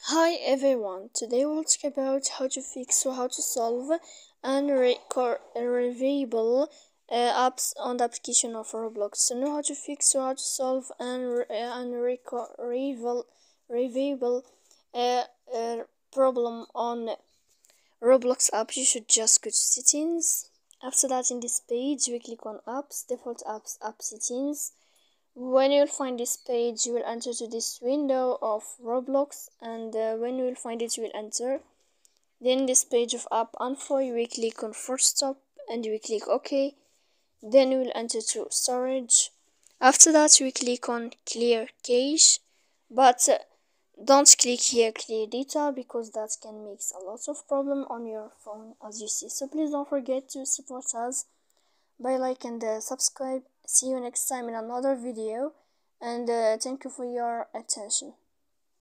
Hi everyone, today we'll talk about how to fix or how to solve unrecoverable apps on the application of Roblox. To know how to fix or how to solve unrecoverable problem on Roblox app, you should just go to settings. After that, in this page, we click on apps, default apps, app settings. When you'll find this page, you will enter to this window of Roblox, and when you will find it, you will enter. Then this page of app info, you will click on force stop and you will click OK. Then you will enter to storage. After that, you will click on clear cache, but don't click here clear data because that can make a lot of problem on your phone, as you see. So please don't forget to support us by like and subscribe. See you next time in another video, and thank you for your attention.